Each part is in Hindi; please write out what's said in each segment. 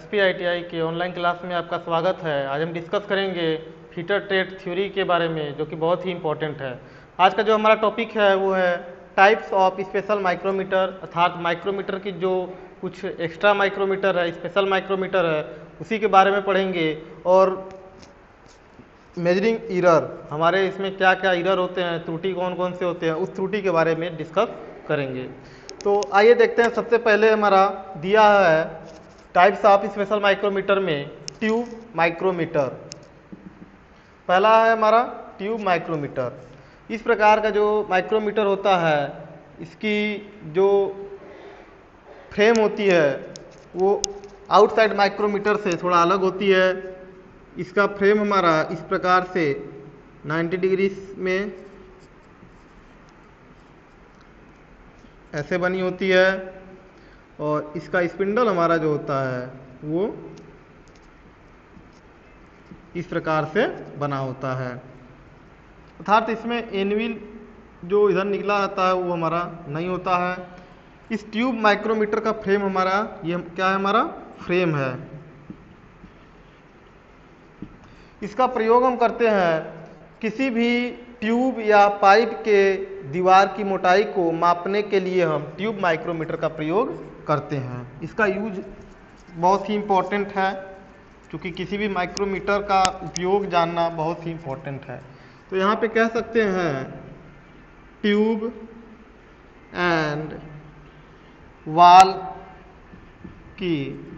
SPITI के ऑनलाइन क्लास में आपका स्वागत है। आज हम डिस्कस करेंगे फीटर ट्रेड थ्योरी के बारे में, जो कि बहुत ही इम्पोर्टेंट है। आज का जो हमारा टॉपिक है वो है टाइप्स ऑफ स्पेशल माइक्रोमीटर, अर्थात माइक्रोमीटर की जो कुछ एक्स्ट्रा माइक्रोमीटर है, स्पेशल माइक्रोमीटर है, उसी के बारे में पढ़ेंगे। और मेजरिंग ईरर, हमारे इसमें क्या क्या ईरर होते हैं, त्रुटि कौन कौन से होते हैं, उस त्रुटि के बारे में डिस्कस करेंगे। तो आइए देखते हैं। सबसे पहले हमारा दिया है टाइप्स ऑफ स्पेशल माइक्रोमीटर में ट्यूब माइक्रोमीटर। पहला है हमारा ट्यूब माइक्रोमीटर। इस प्रकार का जो माइक्रोमीटर होता है, इसकी जो फ्रेम होती है वो आउटसाइड माइक्रोमीटर से थोड़ा अलग होती है। इसका फ्रेम हमारा इस प्रकार से 90 डिग्री में ऐसे बनी होती है, और इसका स्पिंडल हमारा जो होता है वो इस प्रकार से बना होता है। अर्थात इसमें एनविल जो इधर निकला आता है वो हमारा नहीं होता है। इस ट्यूब माइक्रोमीटर का फ्रेम हमारा ये क्या है, हमारा फ्रेम है। इसका प्रयोग हम करते हैं किसी भी ट्यूब या पाइप के दीवार की मोटाई को मापने के लिए हम ट्यूब माइक्रोमीटर का प्रयोग करते हैं। इसका यूज बहुत ही इम्पोर्टेंट है, क्योंकि किसी भी माइक्रोमीटर का उपयोग जानना बहुत ही इम्पोर्टेंट है। तो यहाँ पे कह सकते हैं ट्यूब एंड वॉल की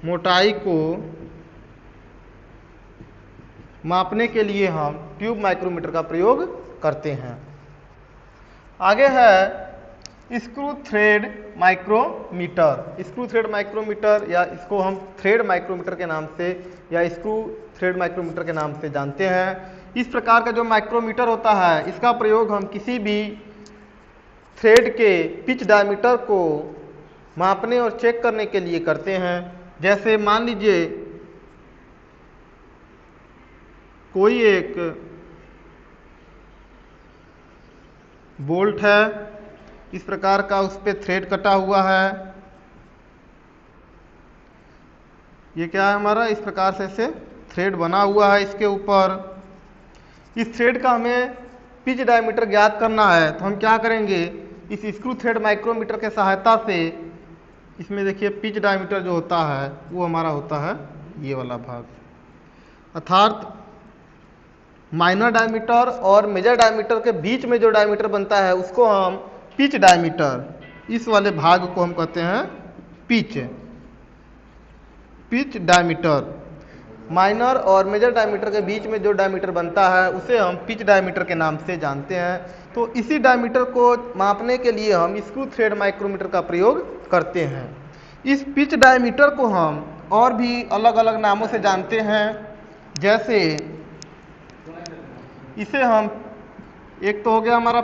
मोटाई को मापने के लिए हम ट्यूब माइक्रोमीटर का प्रयोग करते हैं। आगे है screw thread micrometer. Screw thread micrometer, या इसको हम थ्रेड माइक्रोमीटर के नाम से या स्क्रू थ्रेड माइक्रोमीटर के नाम से जानते हैं। इस प्रकार का जो माइक्रोमीटर होता है, इसका प्रयोग हम किसी भी थ्रेड के पिच डायमीटर को मापने और चेक करने के लिए करते हैं। जैसे मान लीजिए कोई एक बोल्ट है, इस प्रकार का उस पे थ्रेड कटा हुआ है। ये क्या है हमारा, इस प्रकार से ऐसे थ्रेड बना हुआ है इसके ऊपर। इस थ्रेड का हमें पिच डायमीटर ज्ञात करना है, तो हम क्या करेंगे, इस स्क्रू थ्रेड माइक्रोमीटर के सहायता से इसमें देखिए पिच डायमीटर जो होता है वो हमारा होता है ये वाला भाग। अर्थात माइनर डायमीटर और मेजर डायमीटर के बीच में जो डायमीटर बनता है उसको हम पिच डायमीटर, इस वाले भाग को हम कहते हैं पिच डायमीटर। माइनर और मेजर डायमीटर के बीच में जो डायमीटर बनता है उसे हम पिच डायमीटर के नाम से जानते हैं। तो इसी डायमीटर को मापने के लिए हम स्क्रू थ्रेड माइक्रोमीटर का प्रयोग करते हैं। इस पिच डायमीटर को हम और भी अलग अलग नामों से जानते हैं। जैसे इसे हम, एक तो हो गया हमारा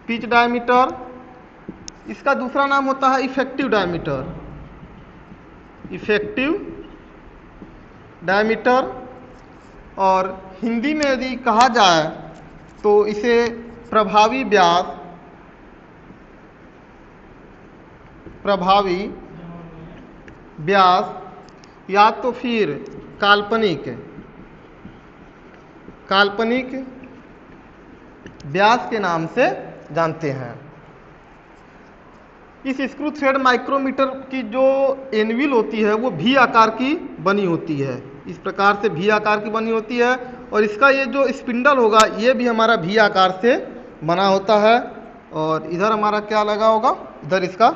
पिच डायमीटर, इसका दूसरा नाम होता है इफेक्टिव डायमीटर, और हिंदी में यदि कहा जाए तो इसे प्रभावी व्यास या तो फिर काल्पनिक व्यास के नाम से जानते हैं। इस स्क्रू थ्रेड माइक्रोमीटर की जो एनविल होती है वो भी आकार की बनी होती है। इस प्रकार से भी आकार की बनी होती है, और इसका ये जो स्पिंडल होगा ये भी हमारा भी आकार से बना होता है। और इधर हमारा क्या लगा होगा, इधर इसका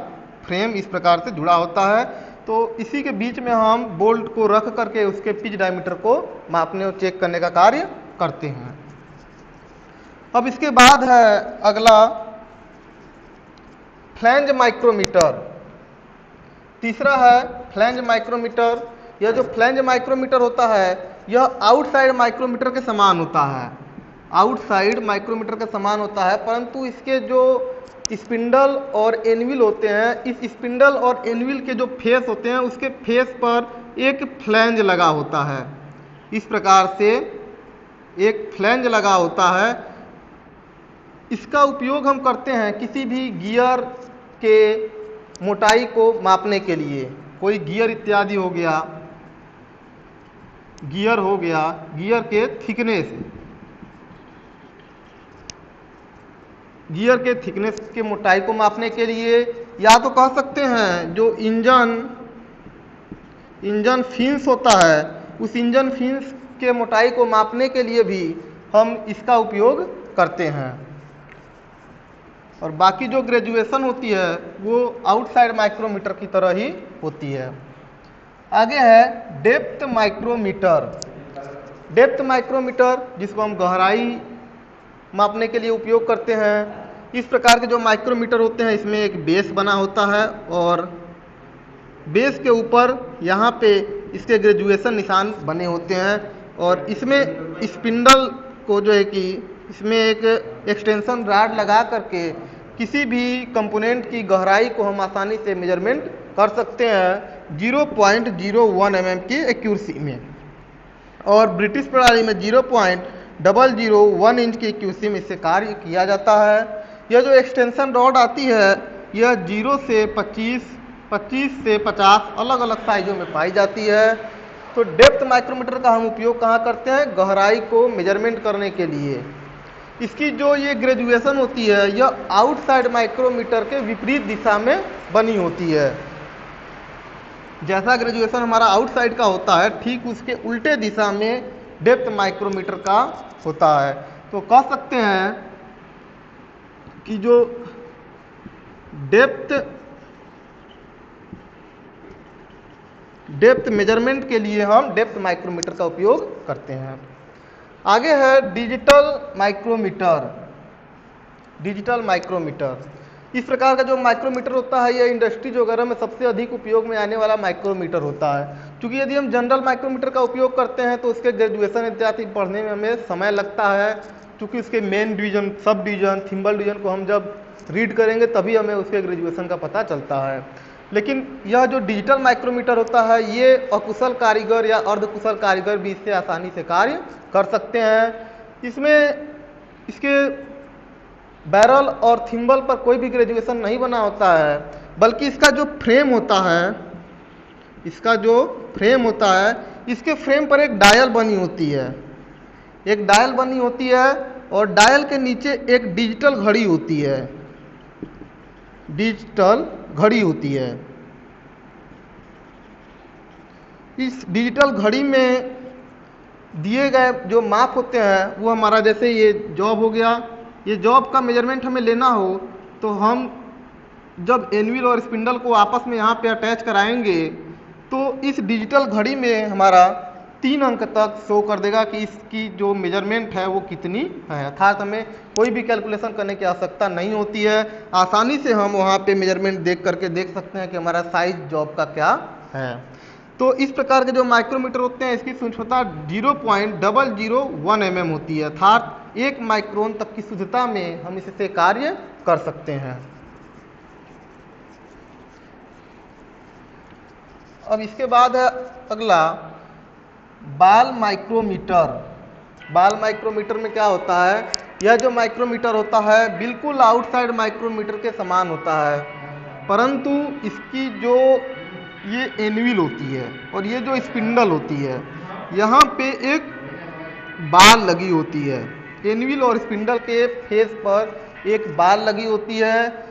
फ्रेम इस प्रकार से जुड़ा होता है। तो इसी के बीच में हम बोल्ट को रख करके उसके पिच डायमीटर को मापने और चेक करने का कार्य करते हैं। अब इसके बाद है अगला फ्लैंज माइक्रोमीटर। तीसरा है फ्लैंज माइक्रोमीटर। यह जो फ्लैंज माइक्रोमीटर होता है यह आउटसाइड माइक्रोमीटर के समान होता है, परंतु इसके जो स्पिंडल और एनविल होते हैं, इस स्पिंडल और एनविल के जो फेस होते हैं उसके फेस पर एक फ्लैंज लगा होता है। इस प्रकार से एक फ्लैंज लगा होता है। इसका उपयोग हम करते हैं किसी भी गियर के मोटाई को मापने के लिए, कोई गियर इत्यादि हो गया, गियर हो गया, गियर के थिकनेस के मोटाई को मापने के लिए, या तो कह सकते हैं जो इंजन फिन्स होता है उस इंजन फिन्स के मोटाई को मापने के लिए भी हम इसका उपयोग करते हैं। और बाकी जो ग्रेजुएशन होती है वो आउटसाइड माइक्रोमीटर की तरह ही होती है। आगे है डेप्थ माइक्रोमीटर। डेप्थ माइक्रोमीटर जिसको हम गहराई मापने के लिए उपयोग करते हैं। इस प्रकार के जो माइक्रोमीटर होते हैं इसमें एक बेस बना होता है और बेस के ऊपर यहाँ पे इसके ग्रेजुएशन निशान बने होते हैं और इसमें स्पिंडल को जो है कि इसमें एक एक्सटेंशन रॉड लगा करके किसी भी कंपोनेंट की गहराई को हम आसानी से मेजरमेंट कर सकते हैं 0.01 mm की एक्यूरेसी में, और ब्रिटिश प्रणाली में 0.001 इंच की एक्यूरेसी में इससे कार्य किया जाता है। यह जो एक्सटेंशन रॉड आती है यह 0 से 25 से 50 अलग अलग साइजों में पाई जाती है। तो डेप्थ माइक्रोमीटर का हम उपयोग कहाँ करते हैं? गहराई को मेजरमेंट करने के लिए। इसकी जो ये ग्रेजुएशन होती है यह आउटसाइड माइक्रोमीटर के विपरीत दिशा में बनी होती है। जैसा ग्रेजुएशन हमारा आउटसाइड का होता है ठीक उसके उल्टे दिशा में डेप्थ माइक्रोमीटर का होता है। तो कह सकते हैं कि जो डेप्थ मेजरमेंट के लिए हम डेप्थ माइक्रोमीटर का उपयोग करते हैं। आगे है डिजिटल माइक्रोमीटर। डिजिटल माइक्रोमीटर इस प्रकार का जो माइक्रोमीटर होता है यह इंडस्ट्रीज वगैरह में सबसे अधिक उपयोग में आने वाला माइक्रोमीटर होता है। क्योंकि यदि हम जनरल माइक्रोमीटर का उपयोग करते हैं तो उसके ग्रेजुएशन इत्यादि पढ़ने में हमें समय लगता है, क्योंकि उसके main division, sub division, thimble division को हम जब रीड करेंगे तभी हमें उसके ग्रेजुएशन का पता चलता है। लेकिन यह जो डिजिटल माइक्रोमीटर होता है ये अकुशल कारीगर या अर्धकुशल कारीगर भी इससे आसानी से कार्य कर सकते हैं। इसमें इसके बैरल और थिम्बल पर कोई भी ग्रेजुएशन नहीं बना होता है, बल्कि इसका जो फ्रेम होता है, इसके फ्रेम पर एक डायल बनी होती है, और डायल के नीचे एक डिजिटल घड़ी होती है, इस डिजिटल घड़ी में दिए गए जो माप होते हैं वो हमारा, जैसे ये जॉब हो गया, ये जॉब का मेजरमेंट हमें लेना हो तो हम जब एनविल और स्पिंडल को आपस में यहाँ पे अटैच कराएंगे तो इस डिजिटल घड़ी में हमारा 3 अंक तक शो कर देगा कि इसकी जो मेजरमेंट है वो कितनी है। अर्थात हमें कोई भी कैलकुलेशन करने की आवश्यकता नहीं होती है, आसानी से हम वहाँ पे मेजरमेंट देख करके देख सकते हैं कि हमारा साइज जॉब का क्या है। तो इस प्रकार के जो माइक्रोमीटर होते हैं इसकी सूक्ष्मता 0.001 mm होती है, अर्थात 1 माइक्रोन तक की शुद्धता में हम इससे कार्य कर सकते हैं। अब इसके बाद है अगला बाल माइक्रोमीटर। बाल माइक्रोमीटर में क्या होता है? यह जो माइक्रोमीटर होता है बिल्कुल आउटसाइड माइक्रोमीटर के समान होता है, परंतु इसकी जो ये एनविल होती है और ये जो स्पिंडल होती है यहाँ पे एक बाल लगी होती है। एनविल और स्पिंडल के फेस पर एक बाल लगी होती है।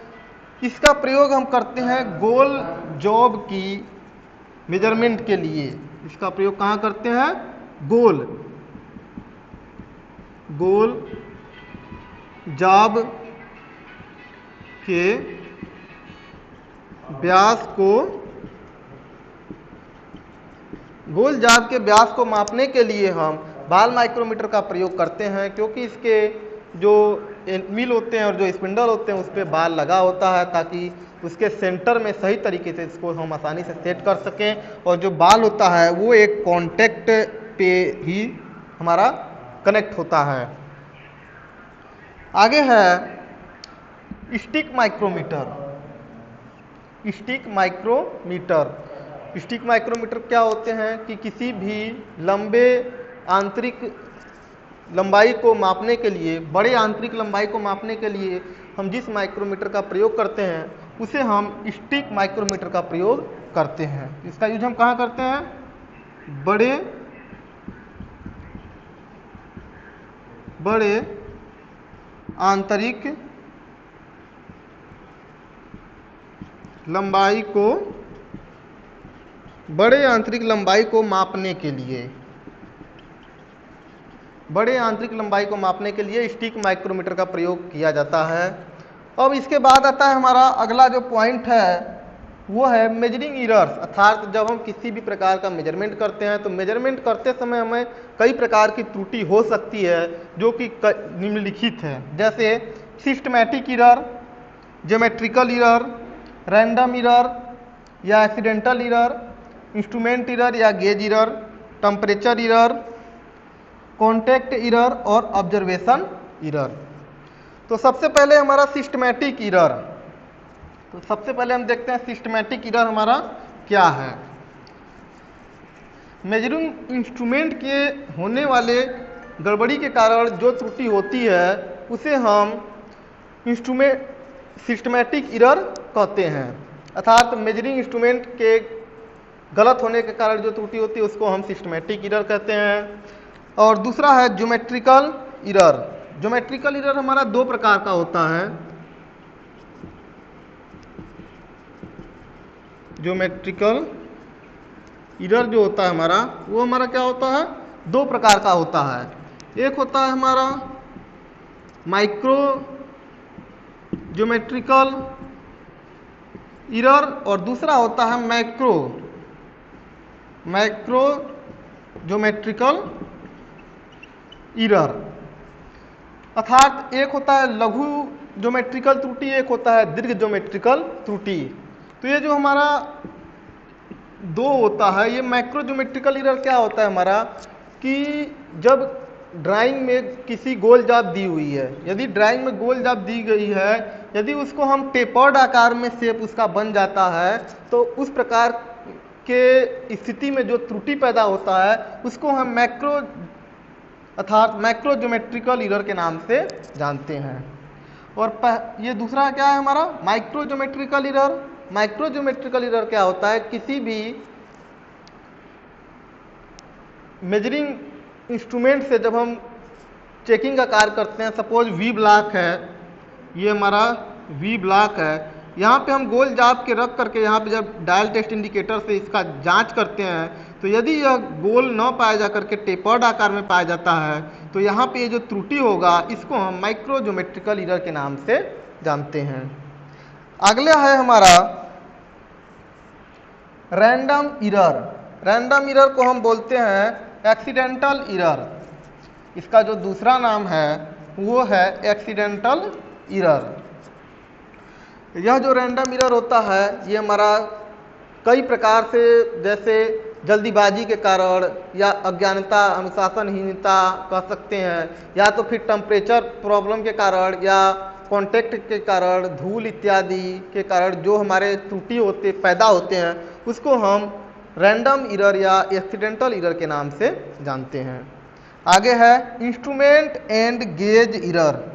इसका प्रयोग हम करते हैं गोल जॉब की मेजरमेंट के लिए। इसका प्रयोग कहाँ करते हैं? गोल जॉब के व्यास को मापने के लिए हम बाल माइक्रोमीटर का प्रयोग करते हैं, क्योंकि इसके जो एनविल होते हैं और जो स्पिंडल होते हैं उस पर बाल लगा होता है ताकि उसके सेंटर में सही तरीके से इसको हम आसानी से सेट कर सकें, और जो बाल होता है वो एक कॉन्टैक्ट पे ही हमारा कनेक्ट होता है। आगे है स्टिक माइक्रोमीटर। स्टिक माइक्रोमीटर क्या होते हैं कि किसी भी लंबे आंतरिक लंबाई को मापने के लिए, बड़े आंतरिक लंबाई को मापने के लिए हम जिस माइक्रोमीटर का प्रयोग करते हैं उसे हम स्टिक माइक्रोमीटर का प्रयोग करते हैं। इसका यूज हम कहाँ करते हैं? बड़े आंतरिक लंबाई को मापने के लिए, स्टिक माइक्रोमीटर का प्रयोग किया जाता है। अब इसके बाद आता है हमारा अगला जो पॉइंट है वो है मेजरिंग एरर्स, अर्थात जब हम किसी भी प्रकार का मेजरमेंट करते हैं तो मेजरमेंट करते समय हमें कई प्रकार की त्रुटि हो सकती है जो कि निम्नलिखित है, जैसे systematic error, geometrical error, random error या एक्सीडेंटल एरर, इंस्ट्रूमेंट एरर या gauge error, temperature error, contact error और ऑब्जर्वेशन एरर। तो सबसे पहले हमारा सिस्टमैटिक एरर, तो सबसे पहले हम देखते हैं सिस्टमैटिक एरर हमारा क्या है। मेजरिंग इंस्ट्रूमेंट के होने वाले गड़बड़ी के कारण जो त्रुटि होती है उसे हम सिस्टमैटिक एरर कहते हैं, अर्थात मेजरिंग इंस्ट्रूमेंट के गलत होने के कारण जो त्रुटि होती है उसको हम सिस्टमैटिक एरर कहते हैं। और दूसरा है ज्योमेट्रिकल एरर। ज्योमेट्रिकल एरर हमारा दो प्रकार का होता है। ज्योमेट्रिकल एरर जो होता है हमारा वो हमारा क्या होता है? दो प्रकार का होता है। एक होता है हमारा माइक्रो ज्योमेट्रिकल एरर और दूसरा होता है मैक्रो ज्योमेट्रिकल एरर। अर्थात एक होता है लघु ज्योमेट्रिकल त्रुटि, एक होता है दीर्घ ज्योमेट्रिकल त्रुटि। तो ये जो हमारा दो होता है, ये मैक्रो ज्योमेट्रिकल एरर क्या होता है हमारा कि जब ड्राइंग में किसी गोल जाप दी हुई है, यदि ड्राइंग में गोल जाप दी गई है, यदि उसको हम टेपर्ड आकार में शेप उसका बन जाता है तो उस प्रकार के स्थिति में जो त्रुटि पैदा होता है उसको हम मैक्रो ज्योमेट्रिकल एरर के नाम से जानते हैं। और ये दूसरा क्या है हमारा? Micro geometrical error. Micro geometrical error क्या होता है? किसी भी मेजरिंग इंस्ट्रूमेंट से जब हम चेकिंग का कार्य करते हैं, सपोज वी ब्लॉक है, ये हमारा वी ब्लॉक है, यहाँ पे हम गोल जाप के रख करके यहाँ पे जब डायल टेस्ट इंडिकेटर से इसका जांच करते हैं तो यदि यह गोल न पाया जा करके टेपर्ड आकार में पाया जाता है तो यहाँ पे ये जो त्रुटि होगा इसको हम माइक्रो ज्योमेट्रिकल एरर के नाम से जानते हैं। अगला है हमारा रैंडम एरर। रैंडम एरर को हम बोलते हैं एक्सीडेंटल एरर। इसका जो दूसरा नाम है वो है एक्सीडेंटल एरर। यह जो रैंडम एरर होता है ये हमारा कई प्रकार से, जैसे जल्दीबाजी के कारण या अज्ञानता, अनुशासनहीनता कह सकते हैं, या तो फिर टेम्परेचर प्रॉब्लम के कारण या कॉन्टैक्ट के कारण, धूल इत्यादि के कारण जो हमारे त्रुटि पैदा होते हैं उसको हम रैंडम एरर या एक्सीडेंटल एरर के नाम से जानते हैं। आगे है instrument and gauge error.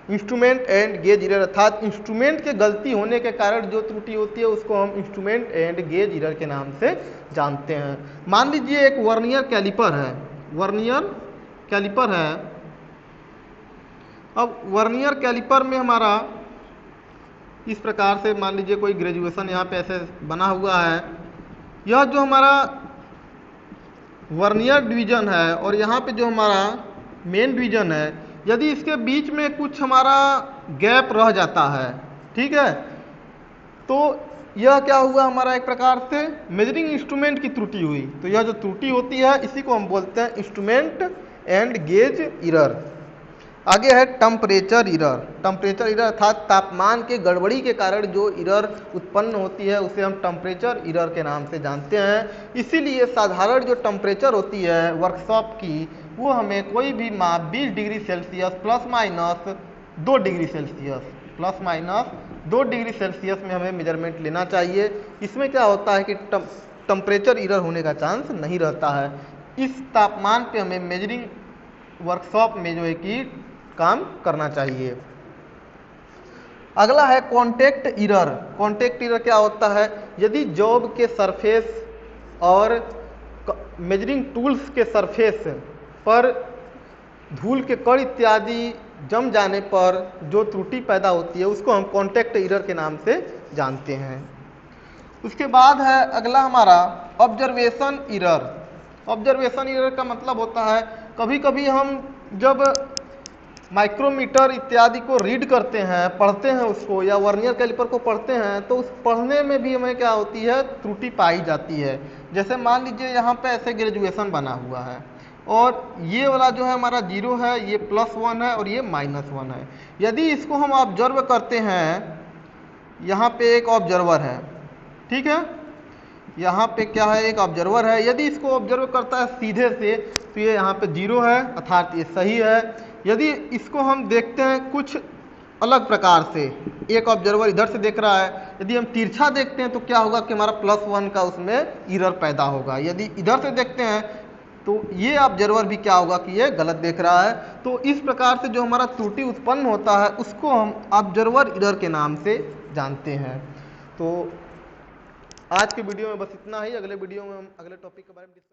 Instrument and gauge error अर्थात इंस्ट्रूमेंट के गलती होने के कारण जो त्रुटि होती है उसको हम इंस्ट्रूमेंट एंड गेज एरर के नाम से जानते हैं। मान लीजिए एक वर्नियर कैलिपर है, अब वर्नियर कैलिपर में हमारा इस प्रकार से मान लीजिए कोई ग्रेजुएशन यहाँ पे ऐसे बना हुआ है, यह जो हमारा वर्नियर डिवीजन है और यहाँ पे जो हमारा मेन डिवीजन है, यदि इसके बीच में कुछ हमारा गैप रह जाता है, ठीक है, तो यह क्या हुआ हमारा एक प्रकार से मेजरिंग इंस्ट्रूमेंट की त्रुटि हुई। तो यह जो त्रुटि होती है इसी को हम बोलते हैं इंस्ट्रूमेंट एंड गेज एरर। आगे है टेम्परेचर एरर। टेम्परेचर एरर अर्थात तापमान के गड़बड़ी के कारण जो एरर उत्पन्न होती है उसे हम टेम्परेचर एरर के नाम से जानते हैं। इसीलिए साधारण जो टेम्परेचर होती है वर्कशॉप की वो हमें कोई भी माप 20 degree Celsius plus minus 2 degree Celsius में हमें मेजरमेंट लेना चाहिए। इसमें क्या होता है कि टेम्परेचर एरर होने का चांस नहीं रहता है। इस तापमान पे हमें मेजरिंग वर्कशॉप में जो है कि काम करना चाहिए। अगला है कॉन्टेक्ट एरर। कॉन्टेक्ट एरर क्या होता है? यदि जॉब के सरफेस और मेजरिंग टूल्स के सरफेस पर धूल के कण इत्यादि जम जाने पर जो त्रुटि पैदा होती है उसको हम कॉन्टेक्ट एरर के नाम से जानते हैं। उसके बाद है अगला हमारा ऑब्जर्वेशन एरर। ऑब्जर्वेशन एरर का मतलब होता है कभी कभी हम जब माइक्रोमीटर इत्यादि को रीड करते हैं, पढ़ते हैं उसको, या वर्नियर कैलिपर को पढ़ते हैं, तो उस पढ़ने में भी हमें क्या होती है, त्रुटि पाई जाती है। जैसे मान लीजिए यहाँ पे ऐसे ग्रेजुएशन बना हुआ है और ये वाला जो है हमारा 0 है, ये +1 है और ये -1 है। यदि इसको हम ऑब्जर्व करते हैं, यहाँ पे एक ऑब्जर्वर है, ठीक है, यहाँ पे क्या है, एक ऑब्जर्वर है। यदि इसको ऑब्जर्व करता है सीधे से तो ये यहाँ पे 0 है, अर्थात ये सही है। यदि इसको हम देखते हैं कुछ अलग प्रकार से, एक ऑब्जर्वर इधर से देख रहा है, यदि हम तिरछा देखते हैं तो क्या होगा कि हमारा +1 का उसमें एरर पैदा होगा। यदि इधर से देखते हैं तो ये ऑब्जर्वर भी क्या होगा कि ये गलत देख रहा है। तो इस प्रकार से जो हमारा त्रुटि उत्पन्न होता है उसको हम ऑब्जर्वर एरर के नाम से जानते हैं। तो आज के वीडियो में बस इतना ही। अगले वीडियो में हम अगले टॉपिक के बारे में डिस्कस